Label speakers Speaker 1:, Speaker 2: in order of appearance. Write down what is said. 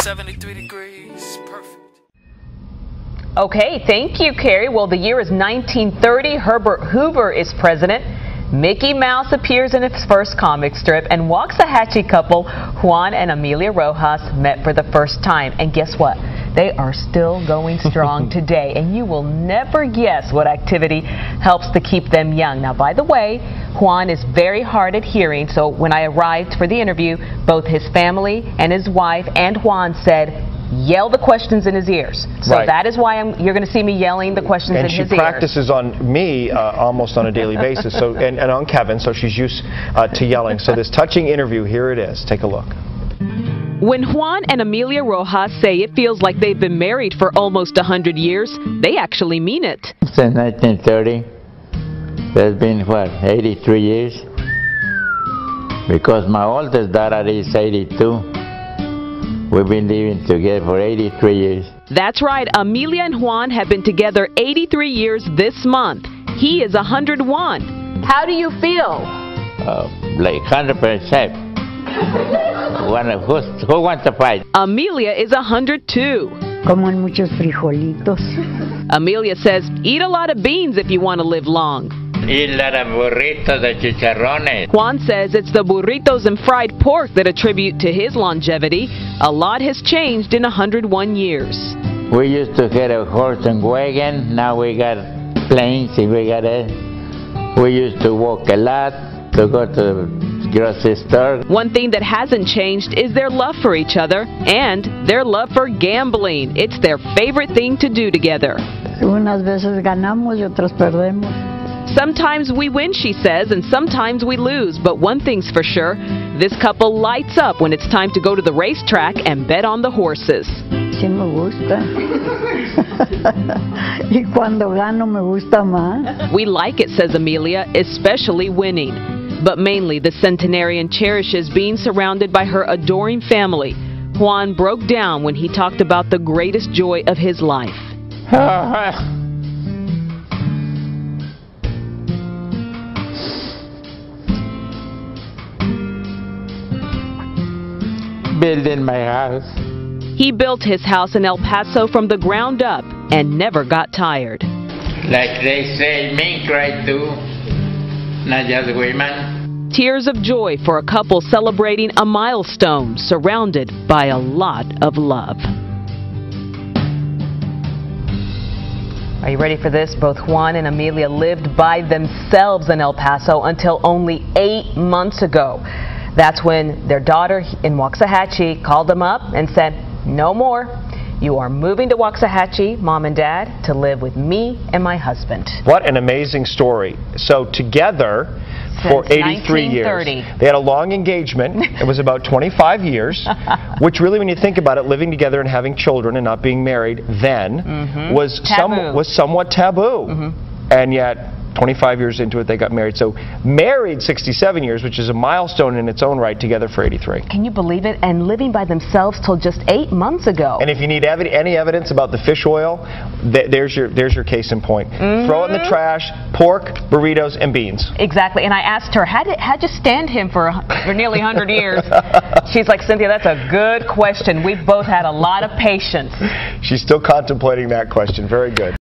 Speaker 1: 73 degrees, perfect.
Speaker 2: Okay, thank you, Carrie. Well, the year is 1930. Herbert Hoover is president. Mickey Mouse appears in his first comic strip, and Waxahachie couple Juan and Amelia Rojas met for the first time. And guess what? They are still going strong today, and you will never guess what activity helps to keep them young. Now, by the way, Juan is very hard at hearing, so when I arrived for the interview, both his family and his wife and Juan said, yell the questions in his ears. So
Speaker 3: right.
Speaker 2: That is why you're going to see me yelling the questions in his ears.
Speaker 3: And she practices on me almost on a daily basis, so and on Kevin, so she's used to yelling. So this touching interview, here it is. Take a look.
Speaker 2: When Juan and Amelia Rojas say it feels like they've been married for almost 100 years, they actually mean it.
Speaker 4: Since 1930, there's been, what, 83 years? Because my oldest daughter is 82. We've been living together for 83 years.
Speaker 2: That's right. Amelia and Juan have been together 83 years this month. He is 101. How do you feel?
Speaker 4: Like 100%. Who wants to fight?
Speaker 2: Amelia is 102.
Speaker 5: Coman muchos frijolitos.
Speaker 2: Amelia says, eat a lot of beans if you want to live long.
Speaker 4: Eat a lot of burritos de chicharrones.
Speaker 2: Juan says it's the burritos and fried pork that attribute to his longevity. A lot has changed in 101 years.
Speaker 4: We used to get a horse and wagon. Now we got planes. We used to walk a lot to go to the grocery store.
Speaker 2: One thing that hasn't changed is their love for each other and their love for gambling. It's their favorite thing to do together.
Speaker 5: Unas veces ganamos y otras perdemos.
Speaker 2: Sometimes we win, she says, and sometimes we lose. But one thing's for sure, this couple lights up when it's time to go to the racetrack and bet on the horses.
Speaker 5: Sí me gusta. Y cuando gano me gusta más.
Speaker 2: We like it, says Amelia, especially winning. But mainly the centenarian cherishes being surrounded by her adoring family. Juan broke down when he talked about the greatest joy of his life.
Speaker 4: Building my house.
Speaker 2: He built his house in El Paso from the ground up and never got tired.
Speaker 4: Like they say, men cry too, not just women.
Speaker 2: Tears of joy for a couple celebrating a milestone surrounded by a lot of love. Are you ready for this? Both Juan and Amelia lived by themselves in El Paso until only 8 months ago. That's when their daughter in Waxahachie called them up and said, no more. You are moving to Waxahachie, Mom and Dad, to live with me and my husband.
Speaker 3: What an amazing story. So together for 83 years. They had a long engagement. It was about 25 years, which really, when you think about it, living together and having children and not being married then was somewhat taboo. And yet 25 years into it, they got married. So married 67 years, which is a milestone in its own right, together for 83.
Speaker 2: Can you believe it? And living by themselves till just 8 months ago.
Speaker 3: And if you need any evidence about the fish oil, there's your case in point. Throw it in the trash: pork, burritos, and beans.
Speaker 2: Exactly. And I asked her, how'd you stand him for nearly 100 years? She's like, Cynthia, that's a good question. We've both had a lot of patience.
Speaker 3: She's still contemplating that question. Very good.